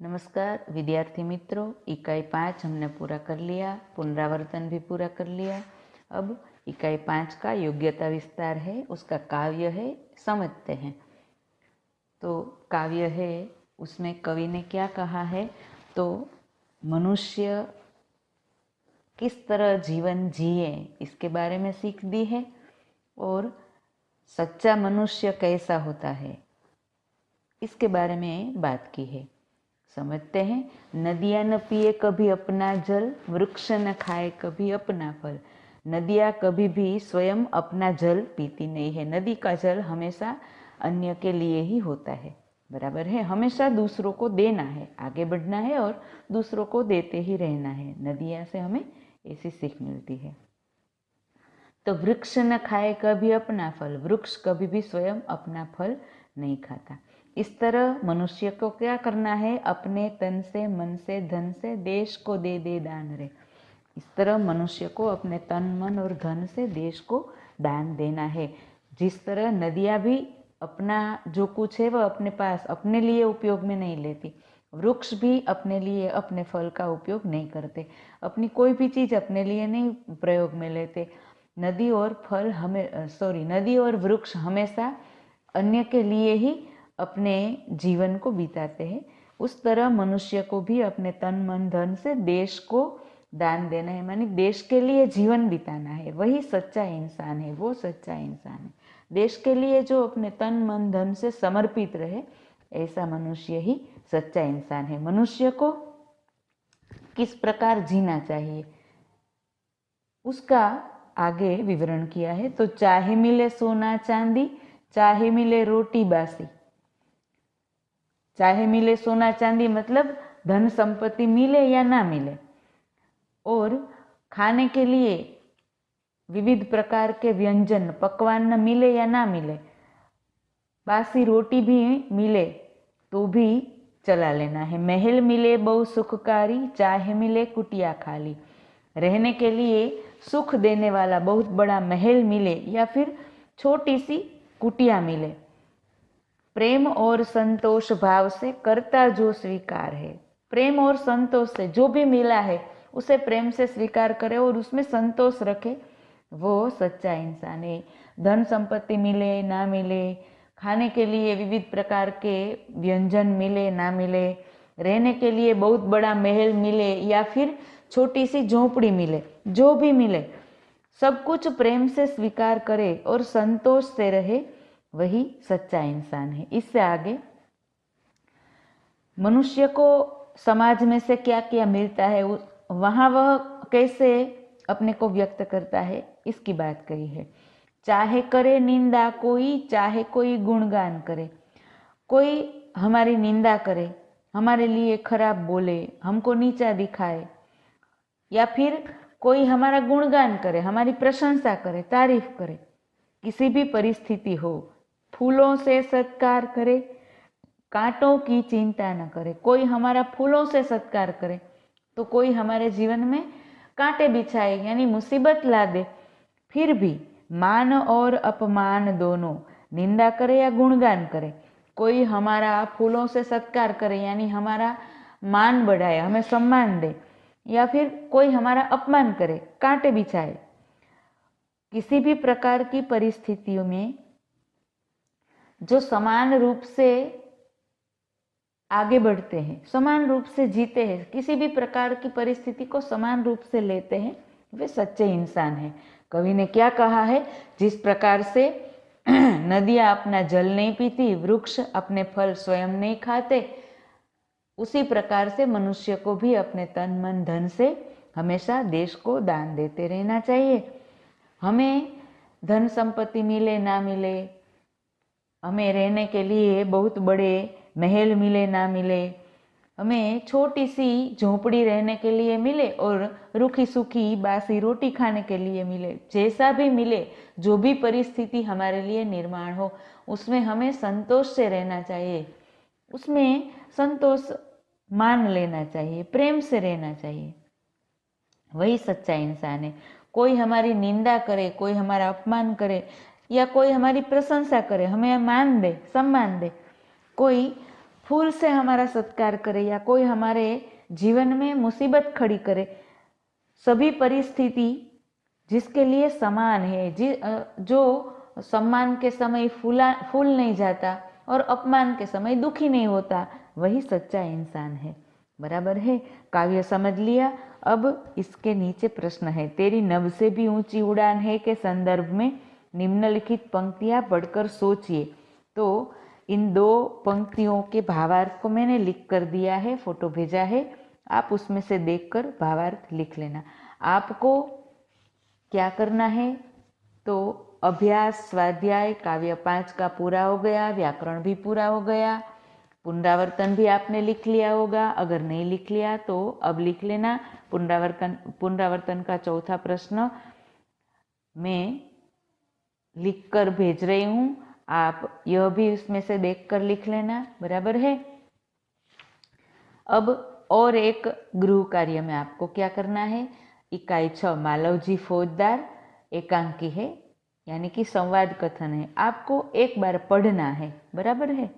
नमस्कार विद्यार्थी मित्रों, इकाई 5 हमने पूरा कर लिया, पुनरावर्तन भी पूरा कर लिया। अब इकाई 5 का योग्यता विस्तार है, उसका काव्य है, समझते हैं। तो काव्य है, उसमें कवि ने क्या कहा है, तो मनुष्य किस तरह जीवन जिए इसके बारे में सीख दी है और सच्चा मनुष्य कैसा होता है इसके बारे में बात की है। समझते हैं। नदियाँ न पिए कभी अपना जल, वृक्ष न खाए कभी अपना फल। नदियाँ कभी भी स्वयं अपना जल पीती नहीं है। नदी का जल हमेशा अन्य के लिए ही होता है, बराबर है। हमेशा दूसरों को देना है, आगे बढ़ना है और दूसरों को देते ही रहना है। नदियाँ से हमें ऐसी सीख मिलती है। तो वृक्ष न खाए कभी अपना फल, वृक्ष कभी भी स्वयं अपना फल नहीं खाता। इस तरह मनुष्य को क्या करना है, अपने तन से, मन से, धन से देश को दे दे दान रे। इस तरह मनुष्य को अपने तन, मन और धन से देश को दान देना है। जिस तरह नदियाँ भी अपना जो कुछ है वह अपने पास अपने लिए उपयोग में नहीं लेती, वृक्ष भी अपने लिए अपने फल का उपयोग नहीं करते, अपनी कोई भी चीज़ अपने लिए नहीं प्रयोग में लेते। नदी और वृक्ष हमेशा अन्य के लिए ही अपने जीवन को बिताते हैं। उस तरह मनुष्य को भी अपने तन, मन, धन से देश को दान देना है, मानी देश के लिए जीवन बिताना है। वही सच्चा इंसान है, वो सच्चा इंसान है। देश के लिए जो अपने तन, मन, धन से समर्पित रहे, ऐसा मनुष्य ही सच्चा इंसान है। मनुष्य को किस प्रकार जीना चाहिए उसका आगे विवरण किया है। तो चाहे मिले सोना चांदी, चाहे मिले रोटी बासी। चाहे मिले सोना चांदी मतलब धन संपत्ति मिले या ना मिले, और खाने के लिए विविध प्रकार के व्यंजन पकवान न मिले या ना मिले, बासी रोटी भी मिले तो भी चला लेना है। महल मिले बहु सुखकारी, चाहे मिले कुटिया खाली। रहने के लिए सुख देने वाला बहुत बड़ा महल मिले या फिर छोटी सी कुटिया मिले, प्रेम और संतोष भाव से करता जो स्वीकार है। प्रेम और संतोष से जो भी मिला है उसे प्रेम से स्वीकार करे और उसमें संतोष रखे, वो सच्चा इंसान है। धन संपत्ति मिले ना मिले, खाने के लिए विविध प्रकार के व्यंजन मिले ना मिले, रहने के लिए बहुत बड़ा महल मिले या फिर छोटी सी झोंपड़ी मिले, जो भी मिले सब कुछ प्रेम से स्वीकार करे और संतोष से रहे, वही सच्चा इंसान है। इससे आगे मनुष्य को समाज में से क्या क्या मिलता है, वहाँ वह कैसे अपने को व्यक्त करता है, इसकी बात कही है। चाहे करे निंदा कोई, चाहे कोई गुणगान करे। कोई हमारी निंदा करे, हमारे लिए खराब बोले, हमको नीचा दिखाए, या फिर कोई हमारा गुणगान करे, हमारी प्रशंसा करे, तारीफ करे, किसी भी परिस्थिति हो, फूलों से सत्कार करे, कांटों की चिंता न करे। कोई हमारा फूलों से सत्कार करे तो कोई हमारे जीवन में कांटे बिछाए यानी मुसीबत ला दे, फिर भी मान और अपमान दोनों, निंदा करे या गुणगान करे, कोई हमारा फूलों से सत्कार करे यानी हमारा मान बढ़ाए, हमें सम्मान दे, या फिर कोई हमारा अपमान करे, कांटे बिछाए, किसी भी प्रकार की परिस्थितियों में जो समान रूप से आगे बढ़ते हैं, समान रूप से जीते हैं, किसी भी प्रकार की परिस्थिति को समान रूप से लेते हैं, वे सच्चे इंसान हैं। कवि ने क्या कहा है, जिस प्रकार से नदियाँ अपना जल नहीं पीती, वृक्ष अपने फल स्वयं नहीं खाते, उसी प्रकार से मनुष्य को भी अपने तन, मन, धन से हमेशा देश को दान देते रहना चाहिए। हमें धन संपत्ति मिले ना मिले, हमें रहने के लिए बहुत बड़े महल मिले ना मिले, हमें छोटी सी झोंपड़ी रहने के लिए मिले और रूखी सूखी बासी रोटी खाने के लिए मिले, जैसा भी मिले, जो भी परिस्थिति हमारे लिए निर्माण हो, उसमें हमें संतोष से रहना चाहिए, उसमें संतोष मान लेना चाहिए, प्रेम से रहना चाहिए, वही सच्चा इंसान है। कोई हमारी निंदा करे, कोई हमारा अपमान करे या कोई हमारी प्रशंसा करे, हमें मान दे, सम्मान दे, कोई फूल से हमारा सत्कार करे या कोई हमारे जीवन में मुसीबत खड़ी करे, सभी परिस्थिति जिसके लिए समान है, जो सम्मान के समय फूल नहीं जाता और अपमान के समय दुखी नहीं होता, वही सच्चा इंसान है। बराबर है। काव्य समझ लिया। अब इसके नीचे प्रश्न है, तेरी नभ से भी ऊंची उड़ान है के संदर्भ में निम्नलिखित पंक्तियां पढ़कर सोचिए। तो इन 2 पंक्तियों के भावार्थ को मैंने लिख कर दिया है, फोटो भेजा है, आप उसमें से देखकर भावार्थ लिख लेना। आपको क्या करना है, तो अभ्यास स्वाध्याय काव्य 5 का पूरा हो गया, व्याकरण भी पूरा हो गया, पुनरावर्तन भी आपने लिख लिया होगा। अगर नहीं लिख लिया तो अब लिख लेना। पुनरावर्तन का चौथा प्रश्न मैं लिख कर भेज रही हूँ, आप यह भी इसमें से देखकर लिख लेना। बराबर है। अब और एक गृह कार्य में आपको क्या करना है, इकाई 6 मालवजी फौजदार एकांकी है, यानी कि संवाद कथन है, आपको एक बार पढ़ना है। बराबर है।